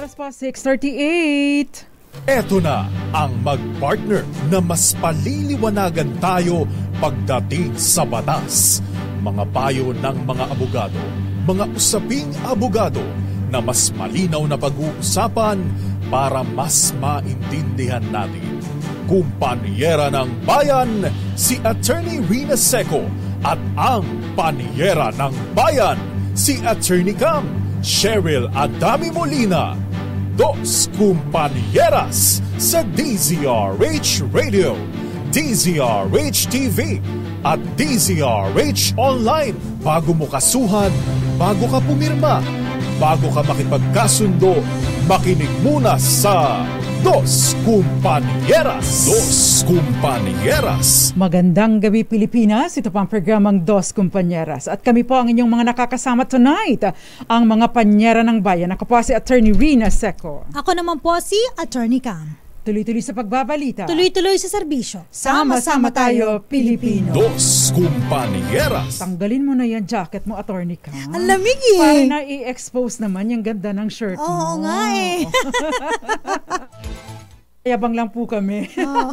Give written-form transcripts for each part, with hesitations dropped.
Oras pa, 6:38. Eto na ang mag-partner na mas paliliwanagan tayo pagdating sa batas. Mga payo ng mga abogado, mga usaping abogado na mas malinaw na pag-uusapan para mas maintindihan natin. Kumpanyera ng Bayan, si Attorney Rina Seco at ang Panyera ng Bayan, si Attorney Cam, Cheryl Adami Molina. Dos Kumpanieras sa DZRH Radio, DZRH TV at DZRH Online. Bago mo kasuhan, bago ka pumirma, bago ka makipagkasundo, makinig muna sa Dos Kumpanieras. Dos Kumpanieras. Magandang gabi Pilipinas, ito pa ang programang Dos Kumpanieras. At kami po ang inyong mga nakakasama tonight, ang mga panyera ng bayan. Ako po si Attorney Rina Seco. Ako naman po si Attorney Cam. Tuloy-tuloy sa pagbabalita. Tuloy-tuloy sa serbisyo. Sama-sama tayo, Pilipino. Dos Kumpanieras. Tanggalin mo na yan jacket mo, Attorney Cam. Ang lamig eh. Para na i-expose naman yung ganda ng shirt mo. Oo nga eh. Yabang lang po kami. Oh.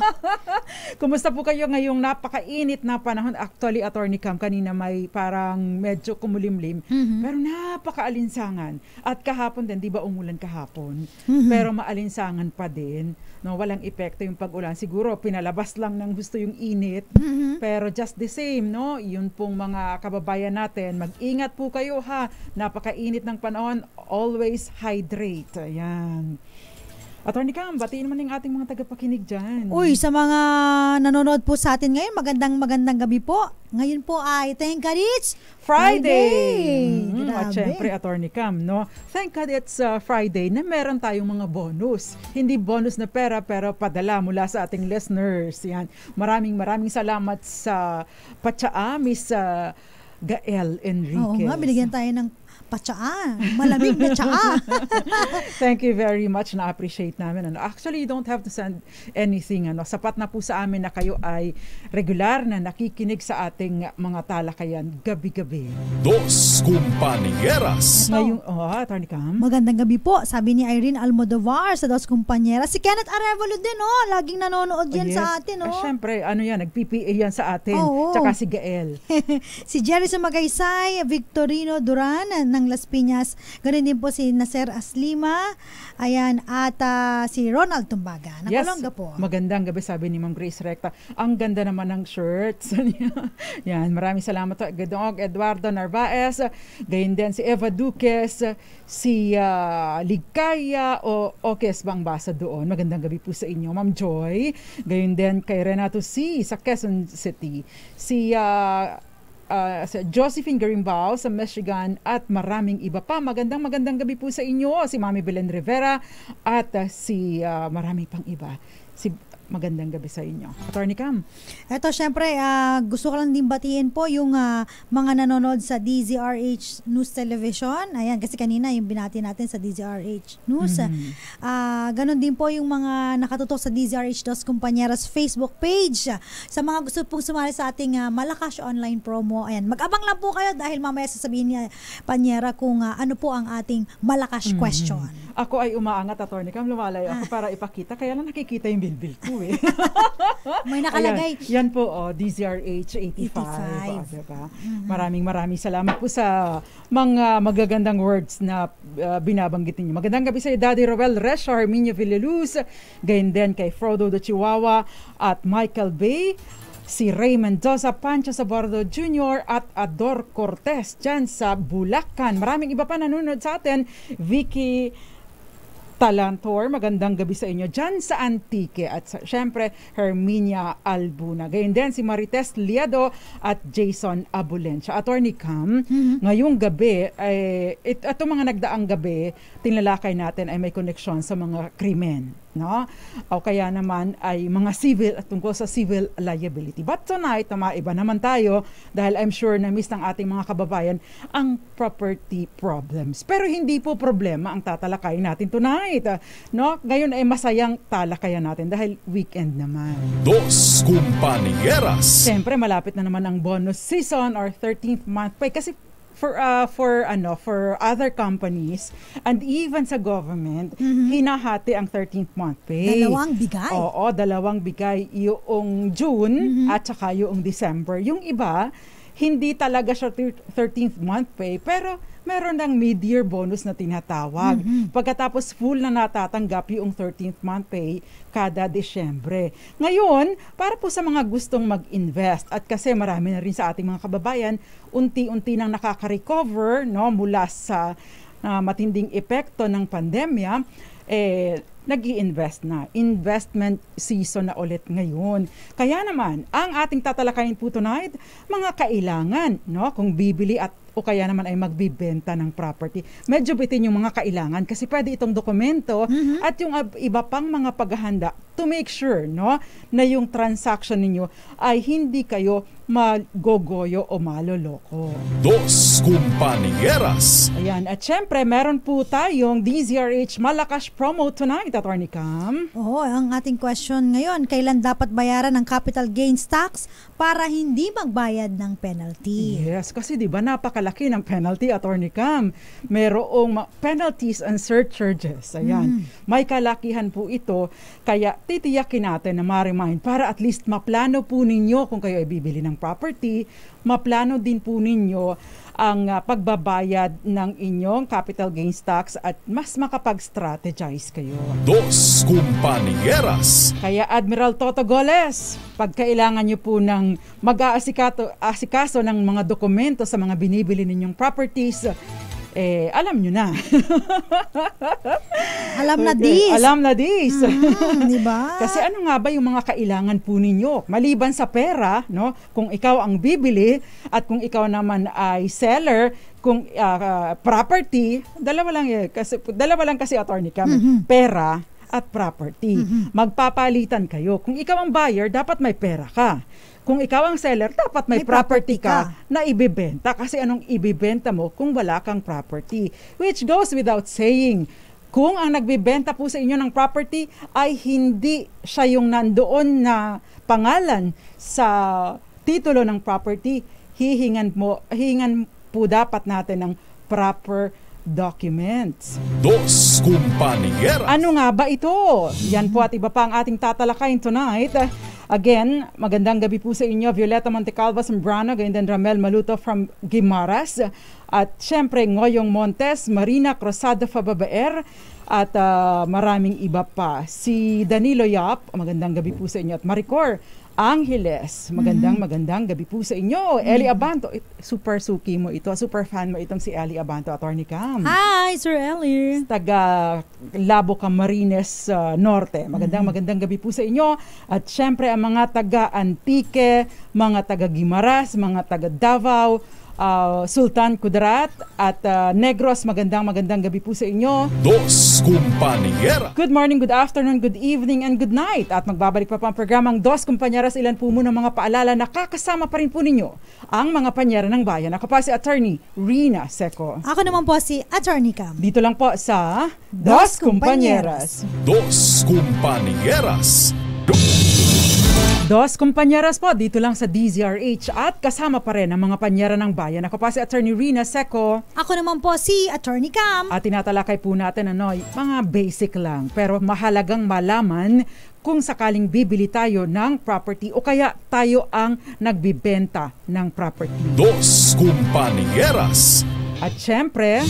Kumusta po kayo ngayong napakainit na panahon? Actually, Attorney Cam, kanina may parang medyo kumulimlim. Pero napakaalinsangan. At kahapon din, di ba umulan kahapon? Pero maalinsangan pa din. No, walang epekto yung pag-ulan. Siguro, pinalabas lang ng gusto yung init. Pero just the same, no? Yun pong mga kababayan natin. Mag-ingat po kayo ha. Napakainit ng panahon. Always hydrate. Ayan. Attorney Cam, batiin naman yung ating mga tagapakinig dyan. Uy, sa mga nanonood po sa atin ngayon, magandang gabi po. Ngayon po ay Thank God It's Friday! At syempre, Attorney Cam, no? Thank God it's Friday na meron tayong mga bonus. Hindi bonus na pera, pero padala mula sa ating listeners. Yan. Maraming salamat sa patsaa, Miss Gael Enriquez. Oo nga, binigyan tayo ng patsaa. Malamig na tsaa. Thank you very much. Na-appreciate namin. Actually, you don't have to send anything. Sapat na po sa amin na kayo ay regular na nakikinig sa ating mga talakayan gabi-gabi. Dos Kumpanieras. Ngayong, Attorney Cam. Magandang gabi po. Sabi ni Irene Almodovar sa Dos Kumpanieras. Si Kenneth Arevalo din, Laging nanonood yan sa atin, Siyempre, nag-PPA yan sa atin. Oo. Tsaka si Gael. Si Jerry Sumagaysay, Victorino Duran ng Las Piñas. Ganun din po si Nasser Aslima. Ayan. At si Ronald Tumbaga. Nakalongga po. Magandang gabi, sabi ni Ma'am Grace Recta. Ang ganda naman ng shirts. Yan. Maraming salamat po. Gedong Eduardo Narvaez. Gayon din si Eva Duques. Si Ligaya o Okes bang basa doon. Magandang gabi po sa inyo, Ma'am Joy. Gayon din kay Renato C. sa Quezon City. Si Josephine Garimbao sa Michigan at maraming iba pa. Magandang gabi po sa inyo. Si Mami Belen Rivera at si maraming pang iba. Magandang gabi sa inyo. Attorney Cam. Eto, syempre, gusto ko lang din batiin po yung mga nanonood sa DZRH News Television. Ayan, kasi kanina yung binati natin sa DZRH News. Ganon din po yung mga nakatutok sa DZRH Dos Kumpanieras Facebook page. Sa mga gusto pong sumali sa ating Malakas online promo, ayan, mag-abang lang po kayo dahil mamaya sasabihin ni Panyera kung ano po ang ating Malakas question. Ako ay umaangat, Attorney Cam. Lumalayo ako para ipakita. Kaya lang nakikita yung bilbil ko eh. May nakalagay. Ayan, yan po, DZRH 85. Diba? Maraming salamat po sa mga magagandang words na binabanggit ninyo. Magandang gabi sa Daddy Roel Resha, Herminio Villaluz, gayon din kay Frodo de Chihuahua at Michael Bay, si Ray Mendoza, Pancho Sabordo Jr. at Ador Cortez dyan sa Bulacan. Maraming iba pa nanonood sa atin. Vicky Talantor, magandang gabi sa inyo dyan sa Antique at syempre Herminia Albuna. Gayon din si Marites Liado at Jason Abulencia. Attorney Cam, ngayong gabi, ito mga nagdaang gabi, tinlalakay natin ay may koneksyon sa mga krimen. No? O kaya naman ay mga civil at tungkol sa civil liability. But tonight, maiba naman tayo dahil I'm sure na miss ng ating mga kababayan ang property problems. Pero hindi po problema ang tatalakayin natin tonight. No? Ngayon ay masayang talakayan natin dahil weekend naman. Dos Kumpanieras. Siyempre, malapit na naman ang bonus season or 13th month pay kasi for other companies and even sa government, hinahati ang 13th month pay. Dalawang bigay. Oo, dalawang bigay. Yung June at saka yung December. Yung iba, hindi talaga siya 13th month pay, pero meron ng mid-year bonus na tinatawag. Pagkatapos full na natatanggap yung 13th month pay kada Desyembre. Ngayon, para po sa mga gustong mag-invest at kasi marami na rin sa ating mga kababayan, unti-unti nang nakaka-recover mula sa matinding epekto ng pandemya, nag-i-invest na. Investment season na ulit ngayon. Kaya naman, ang ating tatalakayin po tonight, mga kailangan, kung bibili o kaya naman ay magbibenta ng property. Medyo bitin yung mga kailangan kasi pwede itong dokumento at yung iba pang mga paghahanda to make sure na yung transaction ninyo ay hindi kayo magogoyo o maloloko. Dos Compañeras. Ayan. At syempre, meron po tayong DZRH Malakas promo tonight, Attorney Cam. Oo, ang ating question ngayon, kailan dapat bayaran ng capital gains tax para hindi magbayad ng penalty? Yes, kasi di ba napakalaki ng penalty, Attorney Cam. Merong penalties and surcharges. Ayan. May kalakihan po ito, kaya titiyakin natin na ma-remind para at least maplano po ninyo kung kayo ay bibili ng property, maplano din po ninyo ang pagbabayad ng inyong capital gains tax at mas makapag-strategize kayo. Dos Compañeras. Kaya Admiral Toto Goles, pag kailangan nyo po ng mag-aasikaso ng mga dokumento sa mga binibili ninyong properties, alam nyo na. Alam na this. Alam na this. Diba? Kasi ano nga ba yung mga kailangan po ninyo? Maliban sa pera, kung ikaw ang bibili at kung ikaw naman ay seller, kung property, dalawa lang kasi Attorney Cam, pera at property. Magpapalitan kayo. Kung ikaw ang buyer, dapat may pera ka. Kung ikaw ang seller, dapat may property ka na ibibenta. Kasi anong ibibenta mo kung wala kang property? Which goes without saying, kung ang nagbibenta po sa inyo ng property ay hindi siya yung nandoon na pangalan sa titulo ng property, hihingan po dapat natin ng proper documents. Dos Compañeras. Ano nga ba ito? Yan po at iba pa ang ating tatalakayin tonight. Again, magandang gabi po sa inyo. Violeta Montecalvo Zambrano, gayon din Ramel Maluto from Guimaras. At syempre, Ngoyong Montes, Marina Cruzado Fababaer, at maraming iba pa. Si Danilo Yap, magandang gabi po sa inyo. At Maricor Angeles, magandang gabi po sa inyo. Eli Abanto, super suki mo ito, super fan mo itong si Eli Abanto, Attorney Cam. Hi, Sir Eli. Taga Labo Camarines Norte. Magandang gabi po sa inyo. At syempre ang mga taga Antique, mga taga Guimaras, mga taga Davao, Sultan Kudarat at Negros, magandang gabi po sa inyo. Dos Compañeras. Good morning, good afternoon, good evening, and good night. At magbabalik pa ang programang Dos Compañeras. Ilan po muna mga paalala na kakasama pa rin po ninyo ang mga panyera ng bayan. Ako pa si Attorney Rina Seco. Ako naman po si Attorney Cam. Dito lang po sa Dos Compañeras. Dos Compañeras. Dos Compañeras po, dito lang sa DZRH at kasama pa rin ang mga panyera ng bayan. Ako pa si Attorney Rina Seco. Ako naman po si Attorney Cam. At tinatalakay po natin mga basic lang pero mahalagang malaman kung sakaling bibili tayo ng property o kaya tayo ang nagbibenta ng property. Dos Compañeras. At syempre,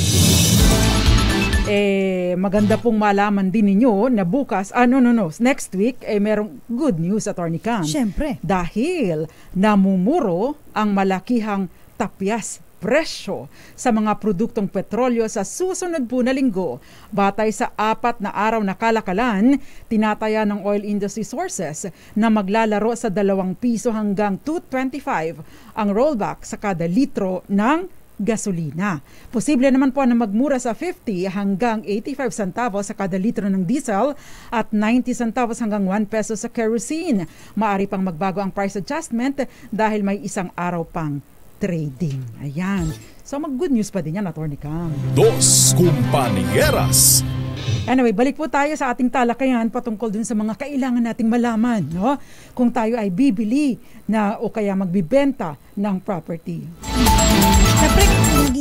maganda pong malaman din ninyo na bukas, next week, merong good news, Attorney Cam. Syempre. Dahil namumuro ang malakihang tapyas presyo sa mga produktong petrolyo sa susunod po na linggo. Batay sa 4 na araw na kalakalan, tinataya ng oil industry sources na maglalaro sa 2 piso hanggang 2.25 ang rollback sa kada litro ng gasolina. Posible naman po na magmura sa 50 hanggang 85 centavos sa kada litro ng diesel at 90 centavos hanggang 1 peso sa kerosene. Maari pang magbago ang price adjustment dahil may isang araw pang trading. Ayan. So mag-good news pa din yan, Attorney Cam. Dos Compañeras. Anyway, balik po tayo sa ating talakayan patungkol dun sa mga kailangan nating malaman, kung tayo ay bibili na o kaya magbibenta ng property. Siyempre,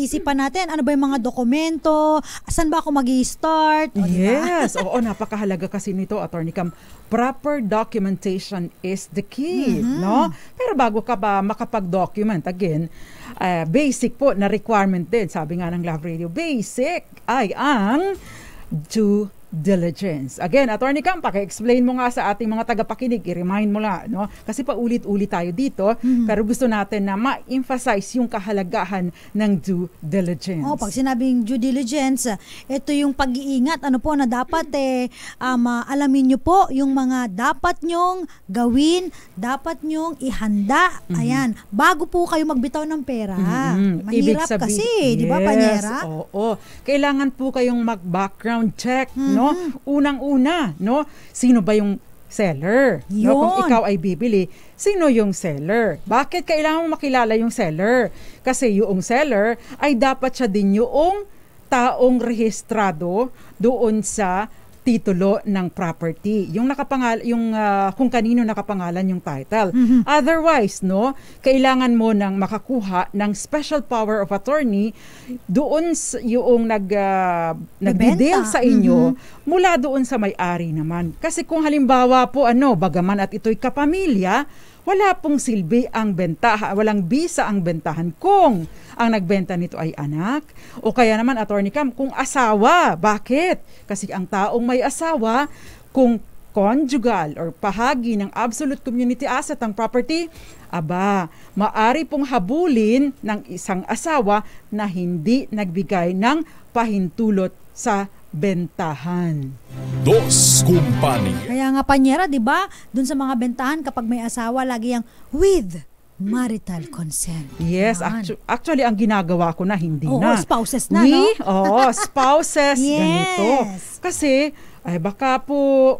pag-iisipan natin, ano ba yung mga dokumento, saan ba ako mag-i-start? Yes, oo, napakahalaga kasi nito, Attorney Cam. Proper documentation is the key, no? Pero bago ka ba makapag-document, again, basic po na requirement din, sabi nga ng Love Radio, basic ay ang due diligence. Again, Attorney Cam, paki-explain mo nga sa ating mga tagapakinig, i-remind mo lang, no? Kasi paulit-ulit tayo dito, pero gusto natin na ma-emphasize yung kahalagahan ng due diligence. Pag sinabing due diligence, ito yung pag-iingat, ano po na dapat alamin nyo po yung mga dapat nyong gawin, dapat nyong ihanda. Ayan, bago po kayo magbitaw ng pera. Mahirap kasi, di ba, Panyera? Oo. Kailangan po kayong mag-background check, no? Unang-una, no? Sino ba yung seller? No? Kung ikaw ay bibili, sino yung seller? Bakit kailangan mo makilala yung seller? Kasi yung seller ay dapat siya din yung taong rehistrado doon sa titulo ng property. Yung kung kanino nakapangalan yung title. Otherwise, no, kailangan mo nang makakuha ng special power of attorney doon yung nagde-deal sa inyo mula doon sa may-ari naman. Kasi kung halimbawa po bagaman at ito'y kapamilya, wala pong silbi ang bentahan, walang bisa ang bentahan kung ang nagbenta nito ay anak o kaya naman, Attorney Cam, kung asawa. Bakit? Kasi ang taong may asawa, kung conjugal or bahagi ng absolute community asset ang property, maari pong habulin ng isang asawa na hindi nagbigay ng pahintulot sa bentahan. Dos Kumpanya. Kaya nga, Panyera, di ba? Doon sa mga bentahan, kapag may asawa, lagi yung with marital consent. Yes, actually ang ginagawa ko na hindi na. Spouses na, no? Spouses, yes. Ganito. Kasi, baka po,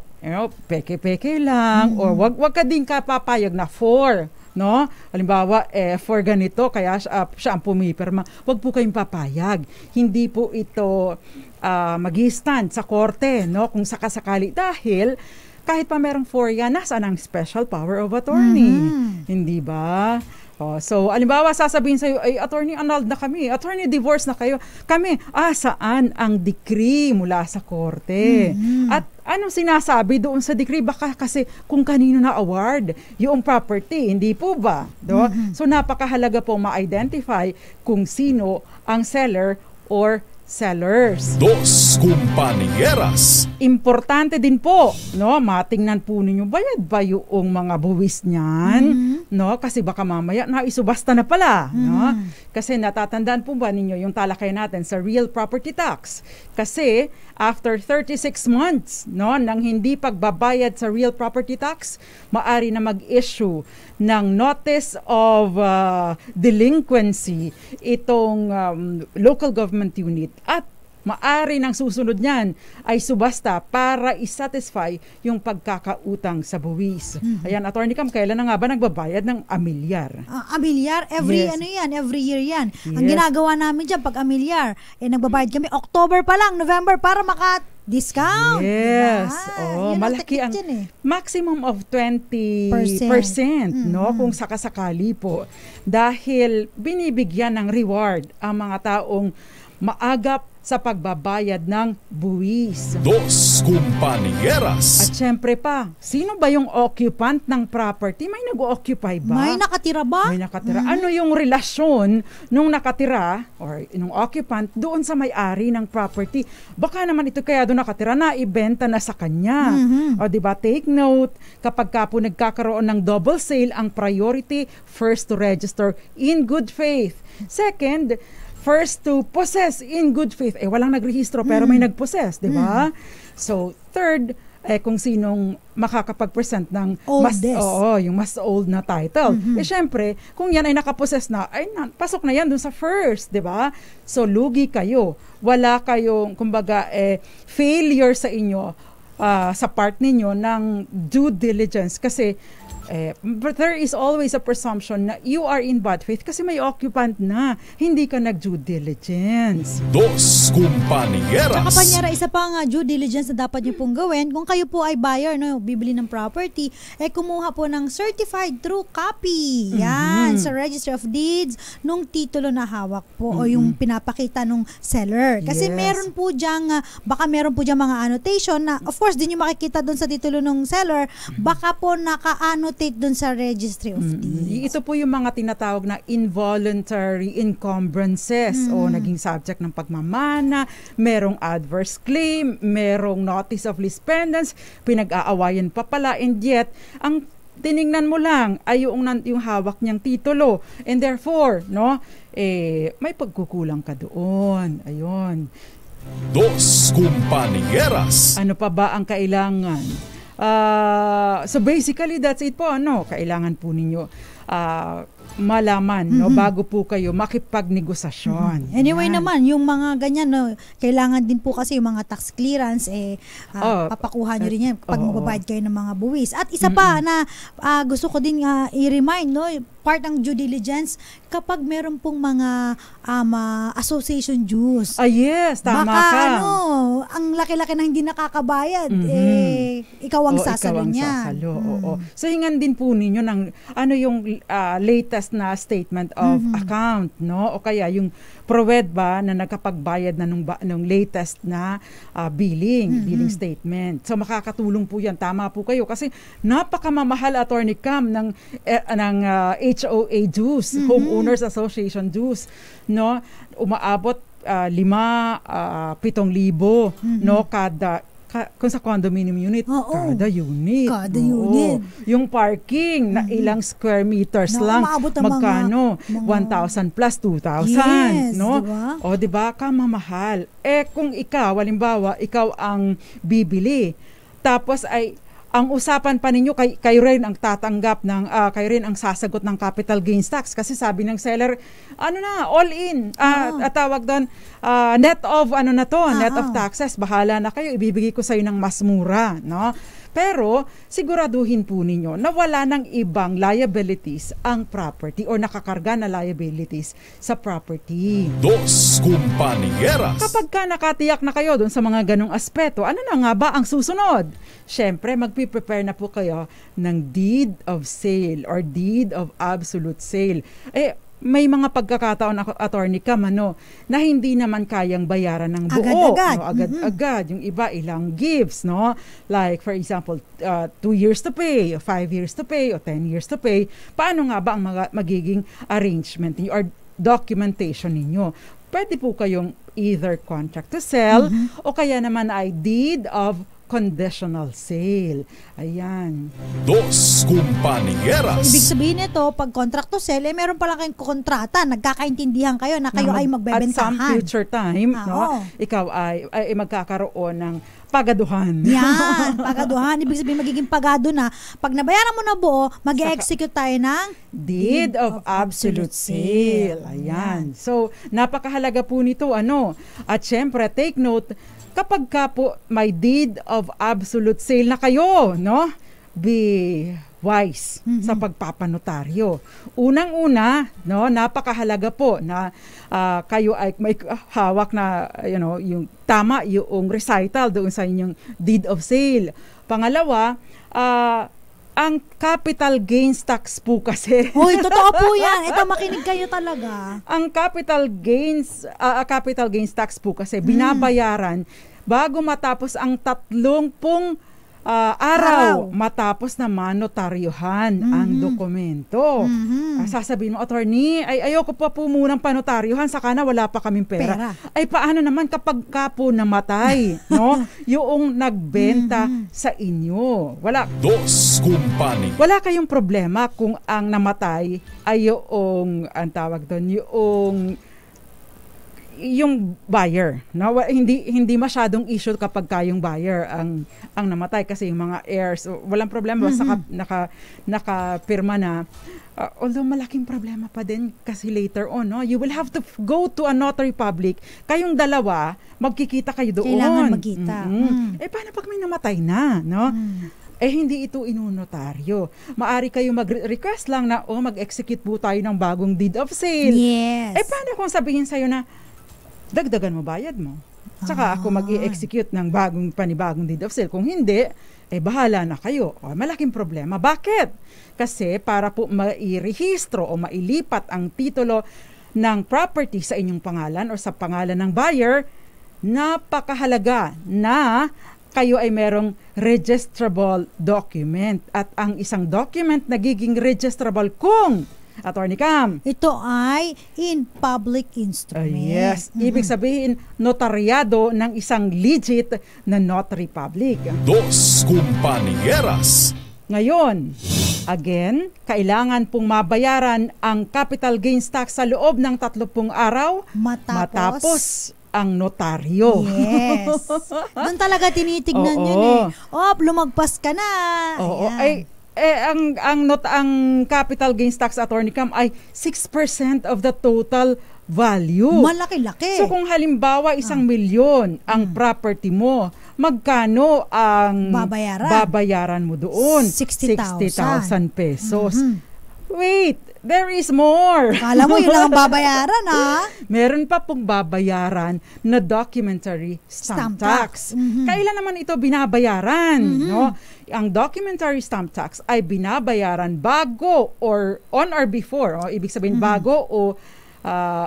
peke-peke lang, or wag ka din papayag na for, no? Halimbawa, for ganito, kaya siya ang pumipirma. Wag po kayong papayag. Hindi po ito mag-i-stand sa korte, no? Kung sakasakali. Dahil, kahit pa merong for yan, nasaan ang special power of attorney? Hindi ba? So, halimbawa, sasabihin sa'yo, ay, attorney, annulled na kami. Attorney, divorce na kayo. Kami, saan ang decree mula sa korte? At anong sinasabi doon sa decree? Baka kasi kung kanino na award yung property, hindi po ba? So, napakahalaga po ma-identify kung sino ang seller or sellers. Dos Kumpanieras. Importante din po, no, matingnan po ninyo, bayad ba yung mga buwis niyan, no? Kasi baka mamaya naisubasta na pala, no? Kasi natatandaan po ba ninyo yung talakay natin sa real property tax? Kasi after 36 months, no, nang hindi pagbabayad sa real property tax, maari na mag-issue ng notice of delinquency itong local government unit at maari ng susunod niyan ay subasta para isatisfy yung pagkakautang sa buwis. Ayan, Attorney Cam, kailan na nga ba nagbabayad ng amilyar? Amilyar? Every year yan. Yes. Ang ginagawa namin dyan, pag amilyar, nagbabayad kami October pa lang, November, para discount. Yes. Diba? Malaki ang maximum of 20%, no, kung sakasakali po. Dahil binibigyan ng reward ang mga taong maagap sa pagbabayad ng buwis. Dos Kumpanieras. At syempre pa, sino ba yung occupant ng property? May nag-occupy ba? May nakatira ba? May nakatira. Ano yung relasyon nung nakatira or nung occupant doon sa may-ari ng property? Baka naman ito kaya doon nakatira na ibenta na sa kanya. O diba, take note, kapag ka po nagkakaroon ng double sale, ang priority, first to register in good faith. Second, first to possess in good faith. Walang nagrehistro pero may nagpossess, di ba? So, third, kung sinong makakapag-present ng yung mas old na title. Syempre, kung yan ay nakapossess na, pasok na yan dun sa first, di ba? So, lugi kayo. Wala kayong, kumbaga, failure sa inyo, sa part ninyo ng due diligence kasi But there is always a presumption na you are in bad faith kasi may occupant na, hindi ka nag-due diligence. Dos Compañeras. Tsaka Panyera, isa pang due diligence na dapat niyo pong gawin, kung kayo po ay buyer, no, bibili ng property, kumuha po ng certified true copy. Yan, sa Registry of Deeds, nung titulo na hawak po o yung pinapakita nung seller. Kasi meron po diyang, baka meron po diyang mga annotation na, of course, din yung makikita doon sa titulo ng seller, baka po naka-annotate doon sa Registry of Deeds. Ito po yung mga tinatawag na involuntary encumbrances o naging subject ng pagmamana, merong adverse claim, merong notice of lease pendants, pinag-aawayan pa pala, and yet, ang tiningnan mo lang ay yung hawak niyang titulo, and therefore, no, may pagkukulang ka doon. Ayun. Dos Compañeras. Ano pa ba ang kailangan? So basically that's it po, kailangan po ninyo malaman, bago po kayo makipagnegosasyon. Anyway naman, yung mga ganyan, kailangan din po kasi yung mga tax clearance, papakuha nyo rin yan pag magbabayad kayo ng mga buwis. At isa pa na gusto ko din i-remind, part ng due diligence, kapag meron pong mga association dues. Yes, tama baka, ka. Ang laki-laki na hindi nakakabayad, ikaw ang sasalo niyan. So hingan din po ninyo ng yung latest na statement of account, o kaya yung PROEDBA na nagkapagbayad na nung latest na billing statement. So makakatulong po yan. Tama po kayo kasi napakamamahal, Attorney Cam, ng HOA dues, Homeowners Association dues, umaabot 5,000-7,000, kada kung sa condominium unit, kada unit. Kada unit. Yung parking na ilang square meters lang, magkano? 1,000 plus 2,000. Yes, Diba? O diba, kamamahal. Kung ikaw, halimbawa, ikaw ang bibili, tapos ay ang usapan pa ninyo, kayo rin ang tatanggap ng, kayo rin ang sasagot ng capital gains tax. Kasi sabi ng seller, all in. Tawag doon, net of, net of taxes. Bahala na kayo, ibibigay ko sa'yo ng mas mura. Pero, siguraduhin po ninyo na wala ng ibang liabilities ang property or nakakarga na liabilities sa property. Dos Compañeras. Kapag ka nakatiyak na kayo doon sa mga ganong aspeto, ano na nga ba ang susunod? Syempre, magpiprepare na po kayo ng deed of sale or deed of absolute sale. May mga pagkakataon, Attorney Cam, na hindi naman kayang bayaran ng buo. Agad-agad. Yung iba, ilang gives, Like, for example, 2 years to pay, 5 years to pay, o 10 years to pay. Paano nga ba ang magiging arrangement ninyo or documentation ninyo? Pwede po kayong either contract to sell o kaya naman ay deed of conditional sale. Ayan. Dos Compañeras. So, ibig sabihin nito, pag contract to sell, meron pala kayong kontrata, nagkakaintindihan kayo na kayo ay magbebentahan. At some future time, ikaw ay magkakaroon ng pagaduhan. Yan, pagaduhan. Ibig sabihin, magiging pagado na. Pag nabayaran mo na buo, mag-execute tayo ng deed of absolute sale. Ayan. So, napakahalaga po nito, At syempre, take note, kapag ka po may deed of absolute sale na kayo, be wise sa pagpapanotaryo. Unang-una, napakahalaga po na kayo ay may hawak na, yung tama yung recital doon sa inyong deed of sale. Pangalawa, ang capital gains tax po kasi. Hoy, totoo po yan. Ito, makinig kayo talaga. Ang capital gains tax po kasi binabayaran bago matapos ang 30 araw matapos na manotaryuhan ang dokumento. Sasabihin mo, attorney, ayoko pa po munang panotaryuhan, saka na wala pa kaming pera. Ay paano naman kapag ka po namatay, yung nagbenta sa inyo? Wala. Dos Compañeras. Wala kayong problema kung ang namatay ay ang tawag doon, yung buyer, hindi masyadong issue kapag kayong buyer ang namatay kasi yung mga heirs, walang problema basta nakapirma na. Although malaking problema pa din kasi later on, you will have to go to a notary public. Kayong dalawa, magkikita kayo doon. Kailangan magkita. Paano pag may namatay na, hindi ito inunotaryo. Maari kayo mag-request lang na, mag-execute po tayo ng bagong deed of sale. Yes. Paano kung sabihin sa'yo na, dagdagan mo bayad mo? Tsaka ako mag-i-execute ng panibagong deed of sale. Kung hindi, bahala na kayo. Malaking problema. Bakit? Kasi para po mairehistro o mailipat ang titulo ng property sa inyong pangalan o sa pangalan ng buyer, napakahalaga na kayo ay merong registrable document. At ang isang document nagiging registrable kung, Attorney Cam, ito ay in public instrument. Yes. Ibig sabihin, notaryado ng isang legit na notary public. Dos Compañeras. Ngayon, again, kailangan pong mabayaran ang capital gains tax sa loob ng 30 araw matapos ang notaryo. Yes. Doon talaga tinitignan yun lumagpas ka na. Oo. Ang capital gains tax, Attorney Cam, ay 6% of the total value. Malaki-laki. So kung halimbawa 1,000,000 ang property mo, magkano ang babayaran mo doon? 60,000 pesos. Wait, there is more. Kala mo yun lang ang babayaran, Meron pa pong babayaran na documentary stamp tax. Kailan naman ito binabayaran? No? Ang documentary stamp tax ay binabayaran bago or on or before. Ibig sabihin bago o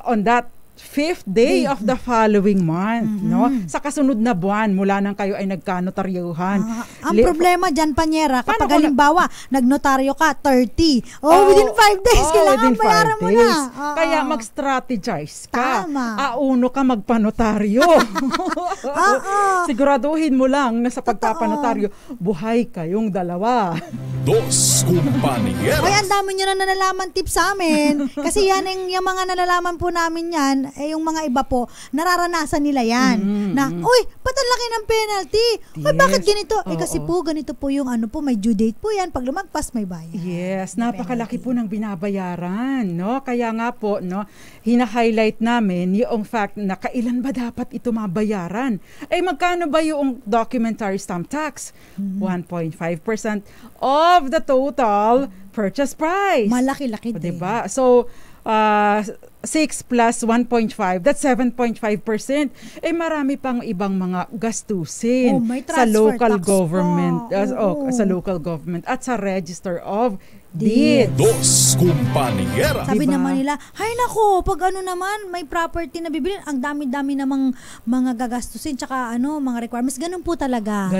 on that 5th day of the following month, no? Sa kasunod na buwan mula nang kayo ay nagkanotaryuhan. Ang problema diyan, Panyera, kapag halimbawa nagnotaryo ka 30, within 5 days kailangan bayaran mo na. Kaya mag-strategize ka. Tama. Auno ka magpanotaryo. Siguraduhin mo lang na sa pagpapanotaryo, buhay kayong dalawa. Dos Compañeras. Ay, ang dami nyo na nalalaman tips sa amin. Kasi yan, yung mga nalalaman po namin yan, yung mga iba po, nararanasan nila yan. Na, ba't ang laki ng penalty? Yes. Bakit ganito? Kasi po, ganito po yung may due date po yan. Pag lumagpas, may bayad. Yes, napakalaki po ng binabayaran, no? Kaya nga po, no, hina-highlight namin yung fact na kailan ba dapat ito mabayaran? Magkano ba yung documentary stamp tax? 1.5% of the total purchase price. Malaki-laki din. Diba? So, 6 plus 1.5, that's 7.5%. Marami pang ibang mga gastusin sa local government, sa local government at sa register of deeds. Dos Compañeras. Sabi naman nila, hay nako, pag naman, may property na bibilin, ang dami-dami namang mga gagastusin, tsaka mga requirements. Ganun po talaga.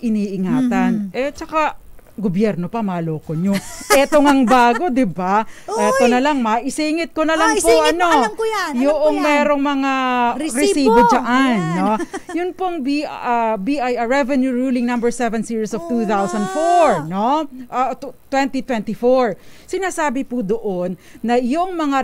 Iniingatan. Tsaka, gobyerno pa, maloko nyo. Eto ngang bago, di ba? Eto na lang, maisingit ko na lang po, alam ko yan. Yung merong mga resibo dyan, no? Yun pong BIR Revenue Ruling Number 7 Series of 2004, no? 2024. Sinasabi po doon na yung mga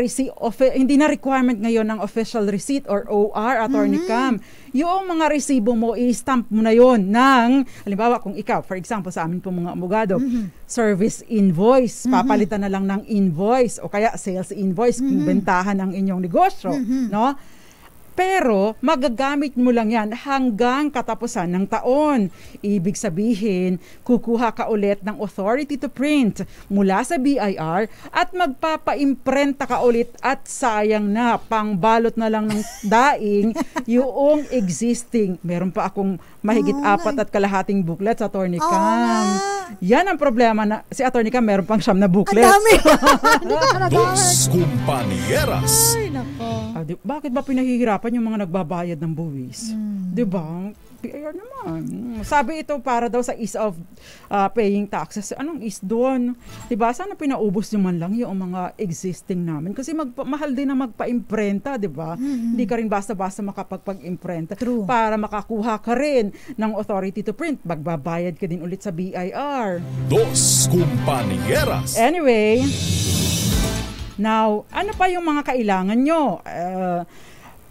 hindi na requirement ngayon ng official receipt or OR, Attorney Cam, yung mga resibo mo, i-stamp mo na yon ng, halimbawa kung ikaw, for example, sa amin po mga abogado, service invoice, papalitan na lang ng invoice o kaya sales invoice kung bentahan ang inyong negosyo, no? Pero magagamit mo lang yan hanggang katapusan ng taon. Ibig sabihin, kukuha ka ulit ng authority to print mula sa BIR at magpapa-imprenta ka ulit at sayang na, pangbalot na lang ng daing yung existing. Meron pa akong mahigit 4 at kalahating booklets, Attorney Cam. Yan ang problema na si Attorney Cam meron pang 9 na booklets. Ang dami! Dos Compañeras. Ay, nako. Bakit ba pinahihirapan yung mga nagbabayad ng buwis? Diba? BIR naman. Sabi ito para daw sa ease of paying taxes. Anong ease doon? Diba? Sana pinaubos nyo man lang yung mga existing namin. Kasi mahal din na magpa-imprenta, diba? Hindi ka rin basta-basta makapagpag-imprenta. True. Para makakuha ka rin ng authority to print. Magbabayad ka din ulit sa BIR. Dos Compañeras. Anyway, now, ano pa yung mga kailangan nyo?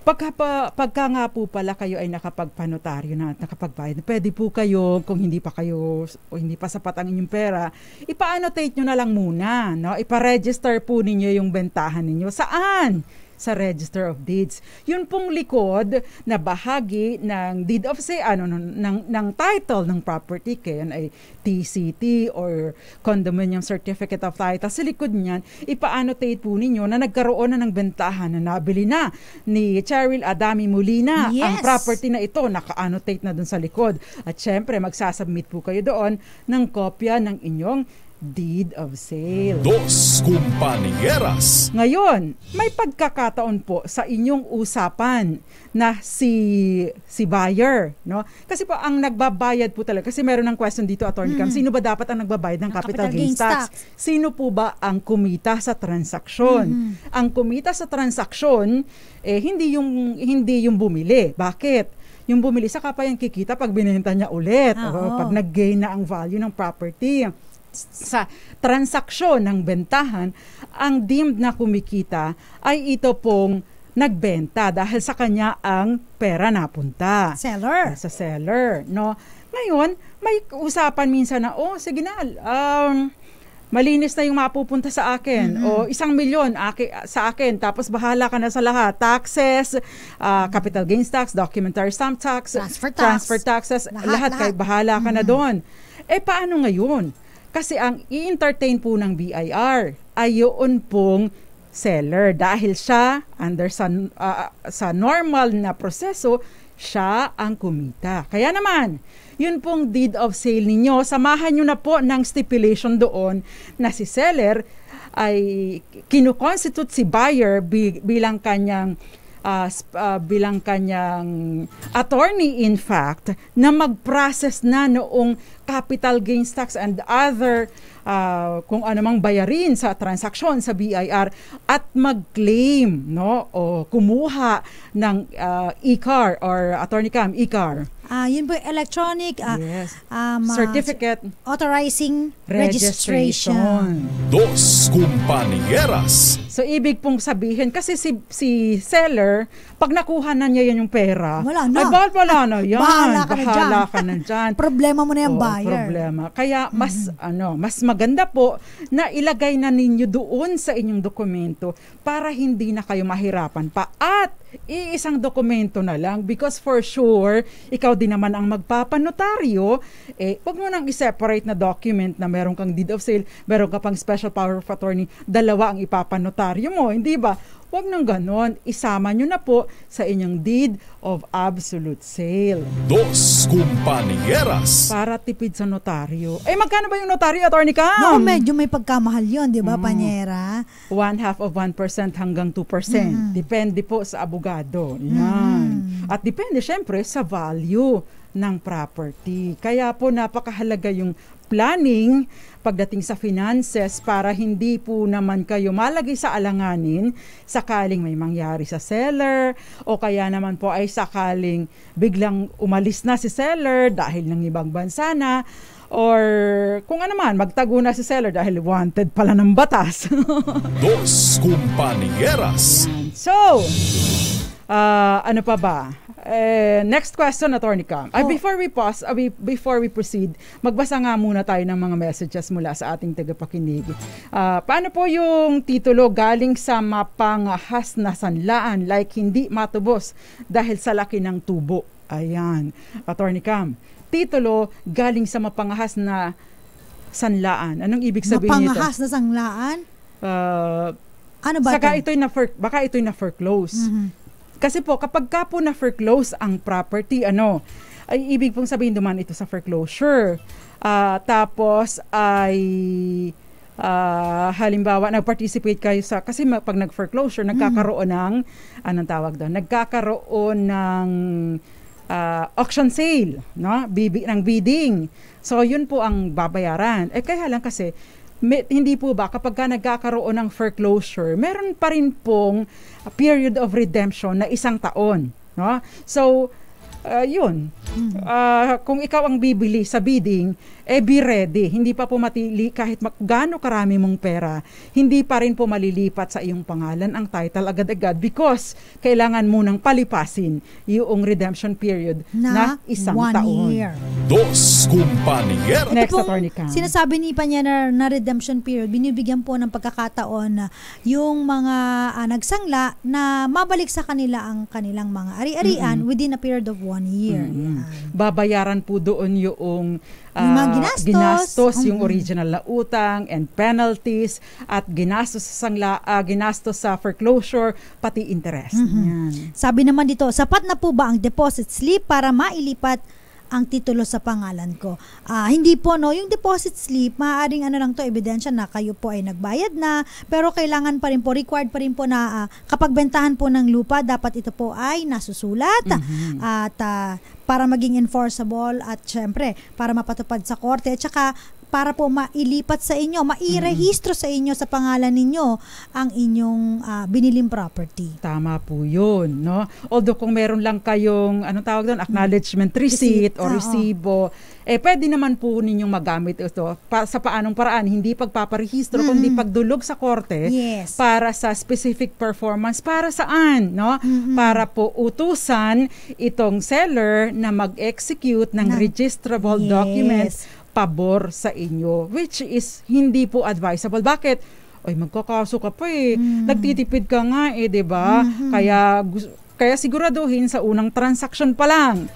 Pagka nga po pala kayo ay nakapagpanotaryo na at nakapagbayad, pwede po kayo, kung hindi pa kayo o hindi pa sapat ang inyong pera, ipa-annotate nyo na lang muna, no? Ipa-register po ninyo yung bentahan ninyo. Saan? sa Register of Deeds. Yun pong likod na bahagi ng deed of sale, ng title ng property, kaya ay TCT or Condominium Certificate of Title. Sa likod niyan, ipa-annotate po ninyo na nagkaroon na ng bentahan na nabili na ni Cheryl Adami Molina. Ang property na ito, naka-annotate na dun sa likod. At syempre, magsasubmit po kayo doon ng kopya ng inyong deed of sale. Dos Compañeras. Ngayon, may pagkakataon po sa inyong usapan na si buyer, no? Kasi po ang nagbabayad po talaga, kasi meron ng question dito, Attorney Cam, sino ba dapat ang nagbabayad ng capital gains tax? Sino po ba ang kumita sa transaksyon? Ang kumita sa transaksyon hindi yung bumili. Bakit? Yung bumili sa pa yung kikita pag binenta niya ulit, pag nag-gain na ang value ng property. Sa transaksyon ng bentahan, ang deemed na kumikita ay ito pong nagbenta dahil sa kanya ang pera napunta. Seller. Sa seller, no? Ngayon, may usapan minsan na, sige na, malinis na yung mapupunta sa akin. O 1 milyon sa akin, tapos bahala ka na sa lahat. Taxes, capital gains tax, documentary stamp tax, transfer taxes, lahat. Kaya bahala ka na doon. Paano ngayon? Kasi ang i-entertain po ng BIR ay yun pong seller dahil siya under sa normal na proseso, siya ang kumita. Kaya naman, yun pong deed of sale ninyo, samahan nyo na po ng stipulation doon na si seller ay kinukonstitute si buyer bilang kanyang attorney in fact na mag-process na noong capital gains tax and other kung anumang bayarin sa transaksyon sa BIR at mag-claim, no, o kumuha ng e-car or Attorney Cam, e-car. Yun po electronic certificate authorizing registration. Dos Compañeras. So ibig pong sabihin kasi si seller pag nakuha na niya yan yung pera, wala na. Ay, wala na yan. Bahala ka na dyan. Problema mo na yung buyer. Problema. Kaya mas maganda po na ilagay na ninyo doon sa inyong dokumento para hindi na kayo mahirapan pa at iisang dokumento na lang because for sure, ikaw din naman ang magpapanotaryo, wag mo nang i-separate na document na meron kang deed of sale, meron ka pang special power of attorney, dalawa ang ipapanotaryo mo, hindi ba? Wag nang ganon, isama nyo na po sa inyong deed of absolute sale. Dos Compañeras. Para tipid sa notaryo. Magkano ba yung notaryo, Attorney Cam? Naku, medyo may pagkamahal yun, di ba, Panyera? 0.5% hanggang 2%. Depende po sa abogado. Yan. At depende, syempre, sa value ng property. Kaya po napakahalaga yung planning pagdating sa finances para hindi po naman kayo malagay sa alanganin sakaling may mangyari sa seller o kaya naman po ay sakaling biglang umalis na si seller dahil ng ibang bansa na or kung ano man, magtago na si seller dahil wanted pala ng batas. Dos Compañeras. So, ano pa ba? Next question, Attorney Cam. Before we proceed, magbasa nga muna tayo ng mga messages mula sa ating tagapakinig. Paano po yung titulo galing sa mapangahas na sanlaan like hindi matubos dahil sa laki ng tubo? Ayan, Attorney Cam. Titulo galing sa mapangahas na sanlaan. Anong ibig sabihin nito? Mapangahas na sanlaan? Ano ba baka ito'y na foreclose. Kasi po, kapag ka po na foreclose ang property, ay ibig pong sabihin duman ito sa foreclosure. Tapos ay halimbawa, nag-participate kayo kasi pag nag-foreclosure, nagkakaroon ng, anong tawag doon? Nagkakaroon ng auction sale, no? Ng bidding. So, yun po ang babayaran. Kaya lang kasi, hindi po ba kapag ka nagkakaroon ng foreclosure, meron pa rin pong period of redemption na 1 taon, no? So yun. Kung ikaw ang bibili sa bidding, be ready. Hindi pa po matili kahit gaano karami mong pera, hindi pa rin po malilipat sa iyong pangalan ang title agad-agad because kailangan mo nang palipasin yung redemption period na 1 taon. Year. Dos Compañeros. Next, Ito pong Attorney Cam. sinasabi ni Panyana na redemption period, binibigyan po ng pagkakataon na yung mga nagsangla na mabalik sa kanila ang kanilang mga ari-arian within a period of 1 year. Yan. Babayaran po doon yung mga ginastos. yung original na utang and penalties at ginastos sa sangla, ginastos sa foreclosure, pati interest. Yan. Sabi naman dito, sapat na po ba ang deposit slip para mailipat ang titulo sa pangalan ko? Hindi po, no, yung deposit slip, maaaring lang to, ebidensya na kayo po ay nagbayad na, pero kailangan pa rin po, required pa rin po na kapag bentahan po ng lupa, dapat ito po ay nasusulat at para maging enforceable at syempre para mapatupad sa korte at saka para po mailipat sa inyo, mairehistro sa inyo sa pangalan ninyo ang inyong biniling property. Tama po yun, no? Although kung meron lang kayong, anong tawag doon, acknowledgement receipt o resibo, pwede naman po ninyong magamit ito sa paanong paraan, hindi pagpaparehistro, kundi pagdulog sa korte para sa specific performance, para saan, no? Para po utusan itong seller na mag-execute ng registrable documents pabor sa inyo, which is hindi po advisable. Bakit? Ay, magkakaso ka pa nagtitipid ka nga 'di ba? Kaya siguraduhin sa unang transaction pa lang,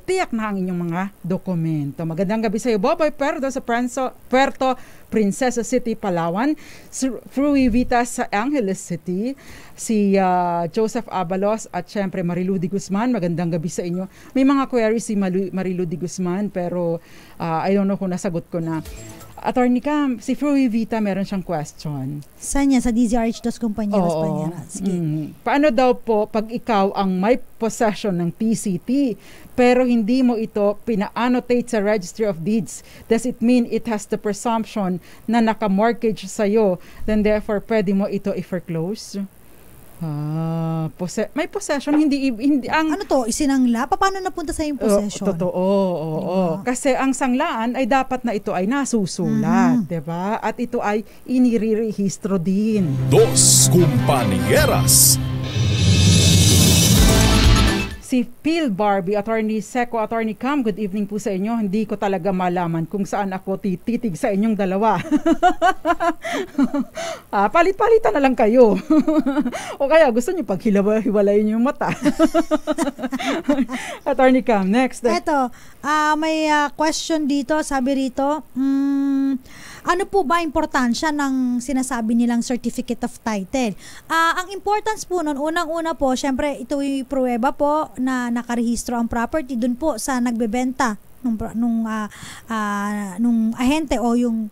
tiyak na ang inyong mga dokumento. Magandang gabi sa iyo, Boboy Perdo sa Puerto Princesa City, Palawan. Frui Vita sa Angeles City. Si Joseph Abalos at syempre Marilu Di Guzman. Magandang gabi sa inyo. May mga queries si Marilu Di Guzman pero I don't know kung nasagot ko na. Attorney Cam, si Frui Vita meron siyang question. Saan niya? Sa DZRH Dos Compañeros Panyana. Sige. Paano daw po pag ikaw ang may possession ng TCT pero hindi mo ito pina-annotate sa Registry of Deeds? Does it mean it has the presumption na naka-mortgage sa'yo, then therefore pwede mo ito i-foreclose? May possession, hindi ang ano to, isinangla? Paano napunta sa yung possession? Totoo. Kasi ang sanglaan ay dapat na ito ay nasusulat, 'di ba? At ito ay inirerehistro din. Dos Compañeras. Si Phil Barbie, Attorney Seco, Attorney Cam, good evening po sa inyo. Hindi ko talaga malaman kung saan ako titig sa inyong dalawa. Palit-palitan na lang kayo. O kaya gusto niyo paghiwalayin yung mata. Attorney Cam, next. Eto, may question dito, sabi rito, ano po ba importansya ng sinasabi nilang certificate of title? Ang importance po nun, unang-una po, syempre ito yung pruweba po na nakarehistro ang property dun po sa nagbebenta nung ahente o yung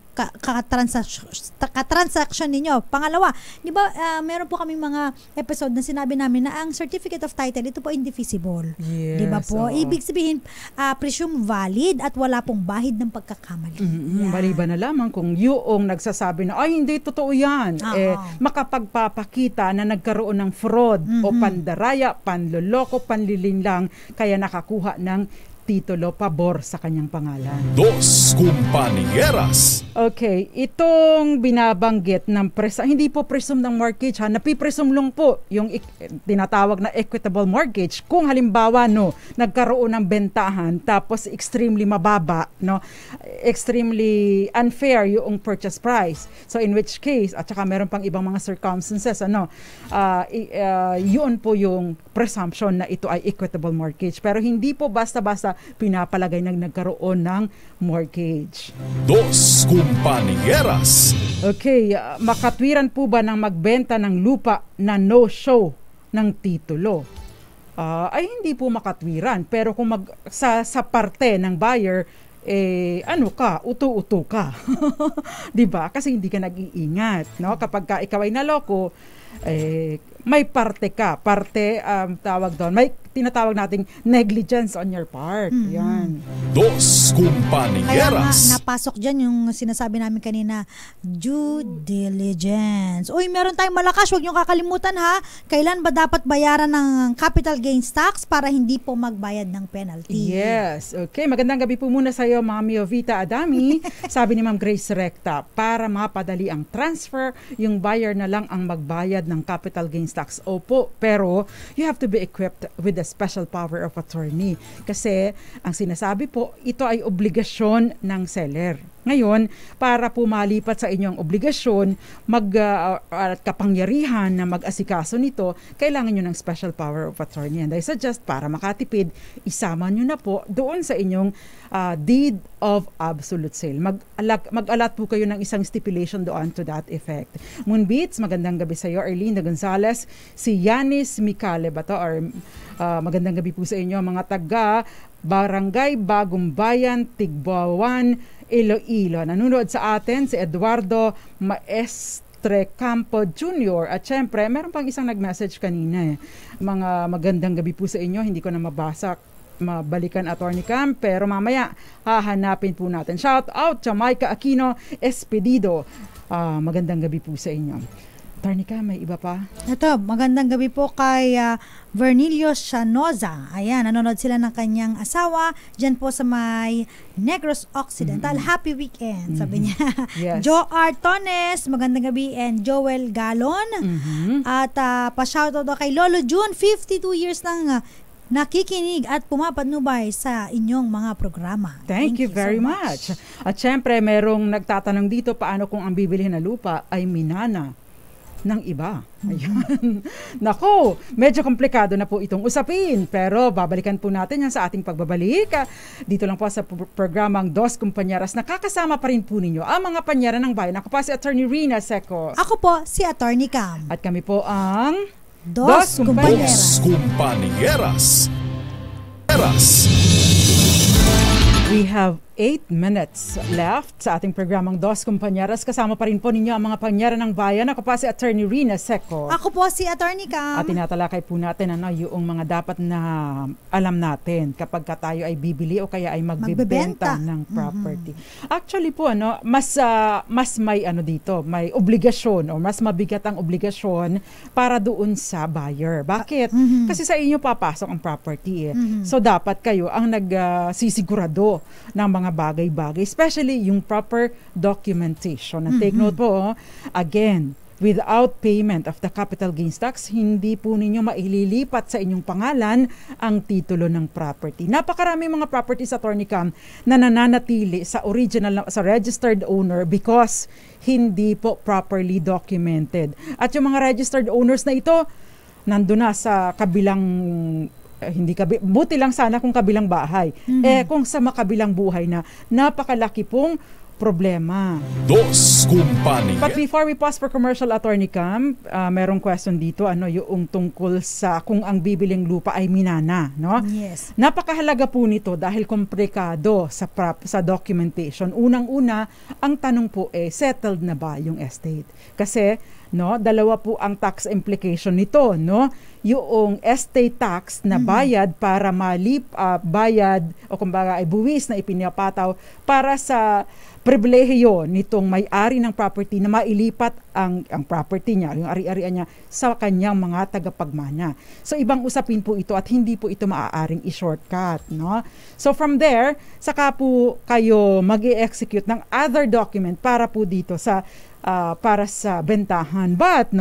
katransaction ninyo. Pangalawa, di ba meron po kaming mga episode na sinabi namin na ang certificate of title, ito po indefeasible. Yes, di ba po? Ibig sabihin, presume valid at wala pong bahid ng pagkakamali. Maliban na lamang kung yung nagsasabi na, ay hindi, totoo yan. Makapagpapakita na nagkaroon ng fraud o pandaraya, panloloko, panlilinlang, kaya nakakuha ng titulo pabor sa kanyang pangalan. Dos Compañeras. Okay, itong binabanggit ng hindi po presume ng mortgage, napipresume lang po yung tinatawag na equitable mortgage. Kung halimbawa nagkaroon ng bentahan tapos extremely mababa, extremely unfair yung purchase price. So in which case, at saka meron pang ibang mga circumstances, yun po yung presumption na ito ay equitable mortgage. Pero hindi po basta-basta pinapalagay na nagkaroon ng mortgage. Dos Compañeras. Okay, makatwiran po ba ng magbenta ng lupa na no-show ng titulo? Ay hindi po makatwiran. Pero kung sa parte ng buyer, uto-uto ka. 'Di ba? Kasi hindi ka nag-iingat, Kapag ka ikaw ay naloko, may parte ka. Tawag doon. May tinatawag nating negligence on your part. Yan. Dos Compañeras. Kaya napasok dyan yung sinasabi namin kanina, due diligence. Uy, meron tayong malakas. Huwag niyong kakalimutan ha. Kailan ba dapat bayaran ng capital gains tax para hindi po magbayad ng penalty? Yes. Okay. Magandang gabi po muna sa iyo, Mami Ovita Adami. Sabi ni Ma'am Grace Recta, para mapadali ang transfer, yung buyer na lang ang magbayad ng capital gains tax. Opo, pero you have to be equipped with the special power of attorney. Kasi ang sinasabi po, ito ay obligasyon ng seller. Ngayon, para po malipat sa inyong obligasyon, at kapangyarihan na mag-asikaso nito, kailangan nyo ng special power of attorney. And I suggest, para makatipid, isama nyo na po doon sa inyong deed of absolute sale. Mag-alat po kayo ng isang stipulation doon to that effect. Moonbeats, magandang gabi sa iyo. Arlene Gonzalez, si Yanis Mikale ba to? Or magandang gabi po sa inyo mga taga Barangay Bagong Bayan, Tigbawan, Iloilo. Nanonood sa atin si Eduardo Maestre Campo Jr. At syempre, meron pang isang nag-message kanina. Mga magandang gabi po sa inyo. Hindi ko na mabalikan Attorney Cam, pero mamaya hahanapin po natin. Shout out sa Micah Aquino Espedido. Magandang gabi po sa inyo. Attorney Cam, may iba pa? Ito, magandang gabi po kay Vernilio Shanoza. Ayan, nanonood sila ng kanyang asawa dyan po sa may Negros Occidental. Happy weekend, sabi niya. Yes. Joe Artones, magandang gabi, and Joel Galon. At pa-shoutout daw kay Lolo June, 52 years nang nakikinig at pumapanubay sa inyong mga programa. Thank you very so much. At syempre, merong nagtatanong dito, paano kung ang bibilihin na lupa ay minana ng iba? Ayun. Nako, medyo komplikado na po itong usapin, pero babalikan po natin yan sa ating pagbabalik. Dito lang po sa programang Dos Kumpanyeras, nakakasama pa rin po ninyo ang mga panyera ng bayan. Ako pa si Attorney Rina Seco. Ako po si Attorney Cam. At kami po ang Dos Kumpanyeras. Dos Kumpanyeras. We have 8 minutes left sa ating programang Dos Kumpanyeras. Kasama pa rin po ninyo ang mga panyera ng bayan. Ako pa si Attorney Rina Seco. Ako po si Attorney Cam. At tinatalakay po natin yung mga dapat na alam natin kapag tayo ay bibili o kaya ay magbebenta ng property. Actually po, mas may dito, may obligasyon o mas mabigat ang obligasyon para doon sa buyer. Bakit? Kasi sa inyo papasok ang property. So dapat kayo ang nagsisigurado ng mga bagay-bagay, especially yung proper documentation. And take note po, again, without payment of the capital gains tax, hindi po ninyo maililipat sa inyong pangalan ang titulo ng property. Napakarami mga properties, Attorney Cam, na nananatili sa sa registered owner because hindi po properly documented. At yung mga registered owners na ito, nandun na sa kabilang buti lang sana kung kabilang bahay. Kung sa makabilang buhay na, napakalaki pong problema. Dos Kumpanyeras. But before we pause for commercial, Attorney Cam, merong question dito, yung tungkol sa kung ang bibiling lupa ay minana, no? Yes. Napakahalaga po nito dahil komplikado sa documentation. Unang-una, ang tanong po settled na ba yung estate? Kasi dalawa po ang tax implication nito, yung estate tax na bayad para bayad o kumbaga ay buwis na ipinapataw para sa pribilehiyo nitong may-ari ng property na mailipat ang property niya, yung ari-arian niya sa kanyang mga tagapagmana. So ibang usapin po ito at hindi po ito maaaring i-shortcut, So from there, saka po kayo mag-i-execute ng other document para po dito para sa bentahan. But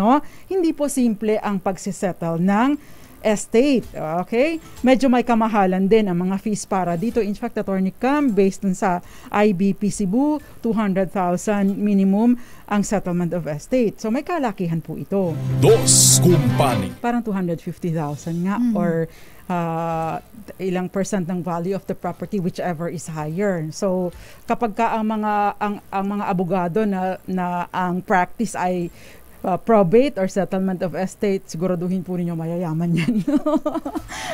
hindi po simple ang pagsisettle ng estate. Okay? Medyo may kamahalan din ang mga fees para dito. In fact, Attorney Cam, based dun sa IBP Cebu, 200,000 minimum ang settlement of estate. So may kalakihan po ito. Dos Kumpanyeras. Parang 250,000 nga or ilang percent ng value of the property, whichever is higher. So kapag ang mga abogado na ang practice ay probate or settlement of estate, siguraduhin po ninyo mayayaman yan.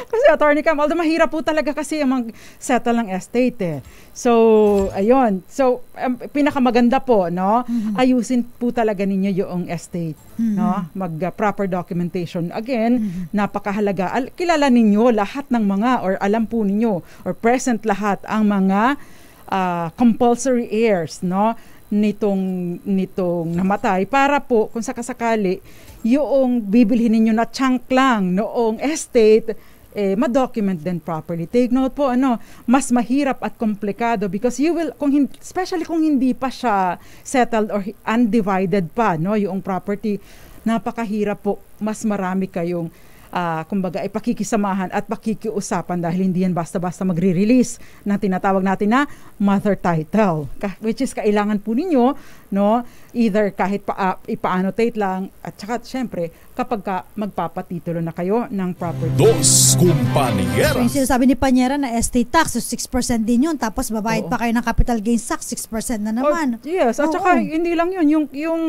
Kasi Attorney Cam, although mahirap po talaga kasi ang settle ng estate. So, ayun. So, pinakamaganda po, ayusin po talaga ninyo yung estate. Mag-proper documentation. Again, napakahalaga. Kilala ninyo lahat ng mga or alam po ninyo or present lahat ang mga compulsory heirs, nitong namatay para po kung sakasakali yung bibilhin ninyo na chunk lang noong estate ma-document din properly. Take note po mas mahirap at komplikado because you will especially kung hindi pa siya settled or undivided pa yung property, napakahirap po, mas marami kayong kumbaga ay pakikisamahan at pakikiusapan dahil hindi yan basta-basta magre-release ng tinatawag natin na mother title, which is kailangan po ninyo, no, either kahit ipa-annotate lang at saka syempre kapag magpapatitulo na kayo ng property. Dos Compañeras. So, yung sinasabi ni Panyera na estate tax, so 6% din yun, tapos babayad pa kayo ng capital gains tax, 6% na naman. Yes, at saka hindi lang yun, yung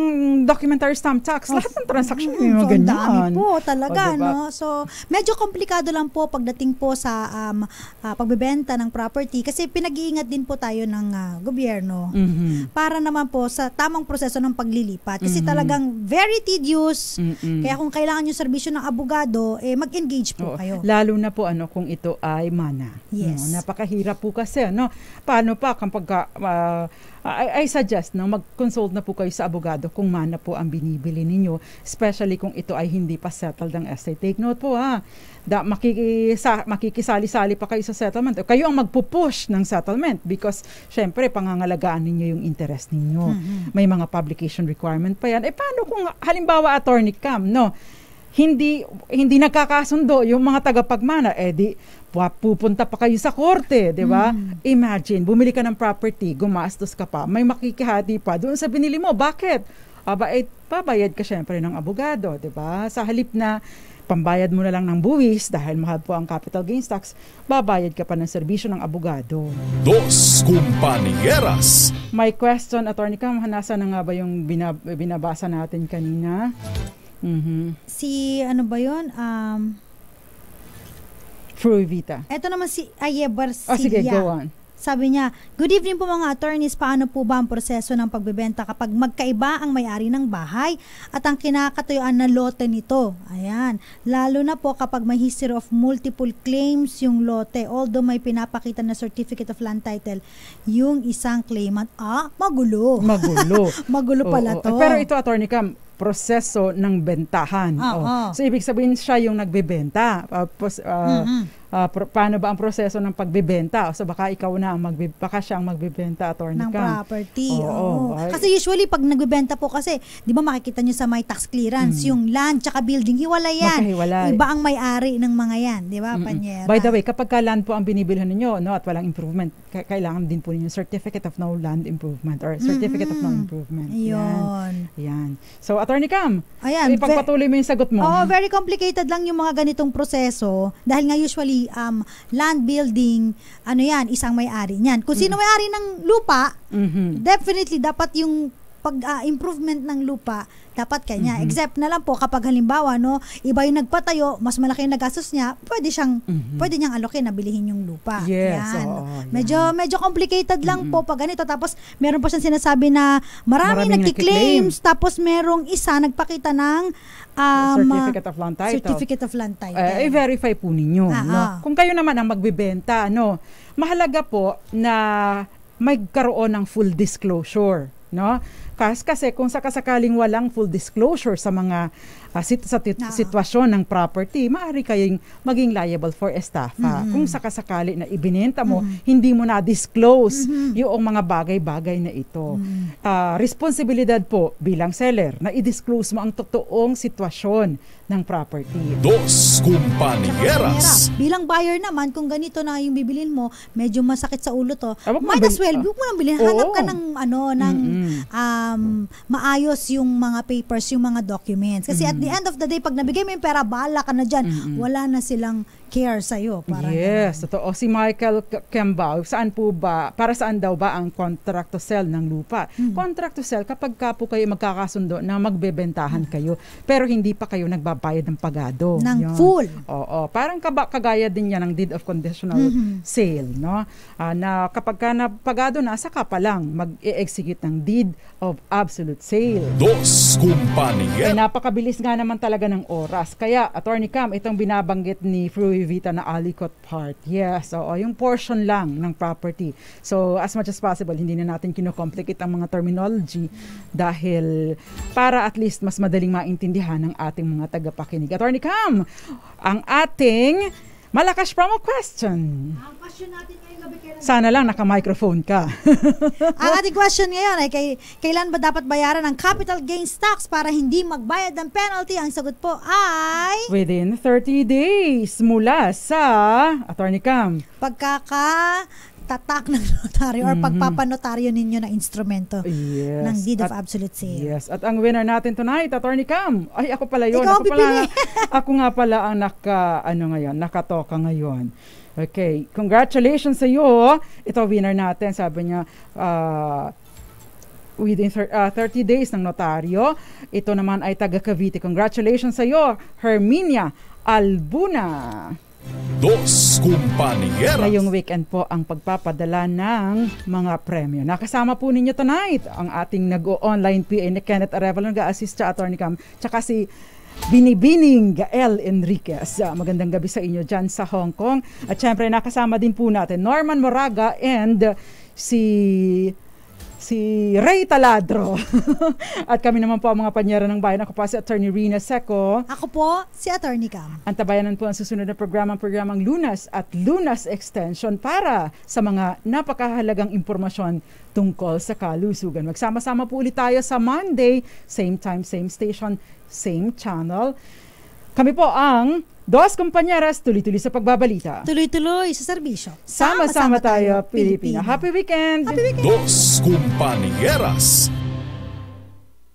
documentary stamp tax, lahat ng transaction yung mga ganyan. So, dami po talaga, diba? no? So, medyo komplikado lang po pagdating po sa pagbebenta ng property kasi pinag-iingat din po tayo ng gobyerno para naman po sa tamang proseso ng paglilipat. Kasi talagang very tedious. Kaya kung kailangan yung serbisyo ng abogado, mag-engage po kayo. Lalo na po kung ito ay mana. Yes. No, napakahirap po kasi. Paano pa kapag I suggest mag-consult na po kayo sa abogado kung mana po ang binibili ninyo, especially kung ito ay hindi pa settled ang estate. Take note po makikisali-sali pa kayo sa settlement. Kayo ang magpupush ng settlement because syempre pangangalagaan ninyo yung interest ninyo. May mga publication requirement pa yan. Paano kung halimbawa Attorney Cam, hindi nagkakasundo yung mga tagapagmana, di pupunta pa kayo sa korte, di ba? Imagine, bumili ka ng property, gumastos ka pa, may makikihati pa doon sa binili mo. Bakit? Pabayad ka syempre ng abogado, di ba? Sa halip na pambayad mo na lang ng buwis dahil mahal po ang capital gains tax, babayad ka pa ng serbisyo ng abogado. Dos Compañeras. My question, Attorney Cam, nasa na nga ba yung binabasa natin kanina? Si ano ba yun? Fruivita. Ito naman si Ayebar Silya. Sige, go on. Sabi niya, good evening po mga attorneys, paano po ba ang proseso ng pagbebenta kapag magkaiba ang may-ari ng bahay at ang kinakatuyuan na lote nito? Ayan. Lalo na po kapag may history of multiple claims yung lote, although may pinapakita na certificate of land title yung isang claimant. Magulo. Magulo pala to. Pero ito, Attorney Cam, proseso ng bentahan. So, ibig sabihin siya yung nagbebenta. Paano ba ang proseso ng pagbebenta? So, baka ikaw na baka siya ang magbebenta, Attorney Cam. Ng property. Okay. Kasi usually, pag nagbebenta po kasi, di ba makikita nyo sa may tax clearance, yung land tsaka building, hiwalay yan. Magkahiwalay. Iba ang may-ari ng mga yan. Di ba, Panyera? By the way, kapag land po ang binibilhan ninyo, at walang improvement, kailangan din po ninyo certificate of no land improvement or certificate of no improvement. Yan. So, Attorney Cam, ipagpatuloy mo yung sagot mo. Very complicated lang yung mga ganitong proseso dahil nga usually land building, isang may-ari niyan. Kung sino may-ari ng lupa, definitely dapat yung pag-improvement ng lupa, dapat kanya. Except na lang po kapag halimbawa, iba yung nagpatayo, mas malaki yung nagastos niya, pwede niyang alokin na bilihin yung lupa. Yes. Yan. Medyo complicated lang po pag ganito. Tapos meron pa siyang sinasabi na maraming nagki-claims, tapos merong isa nagpakita ng Certificate of land title. Certificate of land title. I-verify po ninyo. Kung kayo naman ang magbebenta, mahalaga po na magkaroon ng full disclosure. Kasi kung sakasakaling walang full disclosure sa mga sitwasyon ng property, maaari kayong maging liable for estafa. Kung sakasakali na ibinenta mo, hindi mo na-disclose yung mga bagay-bagay na ito. Responsibilidad po bilang seller na i-disclose mo ang totoong sitwasyon ng property. Dos Compañeras. Bilang buyer naman, kung ganito na yung bibilin mo, medyo masakit sa ulo to, might as well, huwag mo nang bilhin. Hanap ka ng maayos yung mga papers, yung mga documents. Kasi at the end of the day, pag nabigay mo yung pera, bahala ka na dyan. Wala na silang care sa'yo. Yes, totoo. Si Michael Kembao, para saan daw ba ang contract to sell ng lupa? Contract to sell, kapag po kayo magkakasundo na magbebentahan kayo, pero hindi pa kayo nagbabayad ng pagado. Ng full. Oo. Parang kagaya din yan ng deed of conditional sale, na kapag ka na pagado na, saka pa lang mag-e-execute ng deed of absolute sale. Dos Compañeras. Napakabilis nga naman talaga ng oras. Kaya, Attorney Cam, itong binabanggit ni Fruivita na Alicot part. Yes, yung portion lang ng property. So, as much as possible, hindi na natin kinocomplicate ang mga terminology dahil para at least mas madaling maintindihan ng ating mga tagapakinig. Attorney Cam, ang ating Malakas promo question. Ang question natin ngayong gabi kailan? Sana lang naka-microphone ka. Ang ating question ngayon ay kailan ba dapat bayaran ang capital gains tax para hindi magbayad ng penalty? Ang sagot po ay Within 30 days mula sa Attorney Cam. pagkakatatak ng notaryo or pagpapanotaryo ninyo ng instrumento Yes. ng deed of At- absolute sale. Yes. At ang winner natin tonight, Attorney Cam. Ay, ako pala yun. Ikaw ang pipili. Ako nga pala ang nakatoka ngayon. Okay. Congratulations sa iyo. Ito, winner natin. Sabi niya, within 30 days ng notaryo. Ito naman ay taga Cavite. Congratulations sa iyo, Herminia Albuna. Dos Compañeras. Ngayong weekend po ang pagpapadala ng mga premyo. Nakasama po ninyo tonight ang ating nag-online PA ni Kenneth Arevalo, nag-assist sa Attorney Cam, tsaka si Binibining Gael Enriquez. Magandang gabi sa inyo dyan sa Hong Kong. At syempre nakasama din po natin Norman Moraga and si Ray Taladro. At kami naman po ang mga panyera ng bayan. Ako pa si Attorney Rina Seco. Ako po, si Attorney Cam. Antabayanan po ang susunod na programang Lunas at Lunas Extension para sa mga napakahalagang impormasyon tungkol sa kalusugan. Magsama-sama po ulit tayo sa Monday, same time, same station, same channel. Kami po ang Dos Compañeras, tuloy-tuloy sa pagbabalita. Tuloy-tuloy sa serbisyo. Sama-sama tayo, Pilipina. Happy weekend! Happy weekend! Dos Compañeras.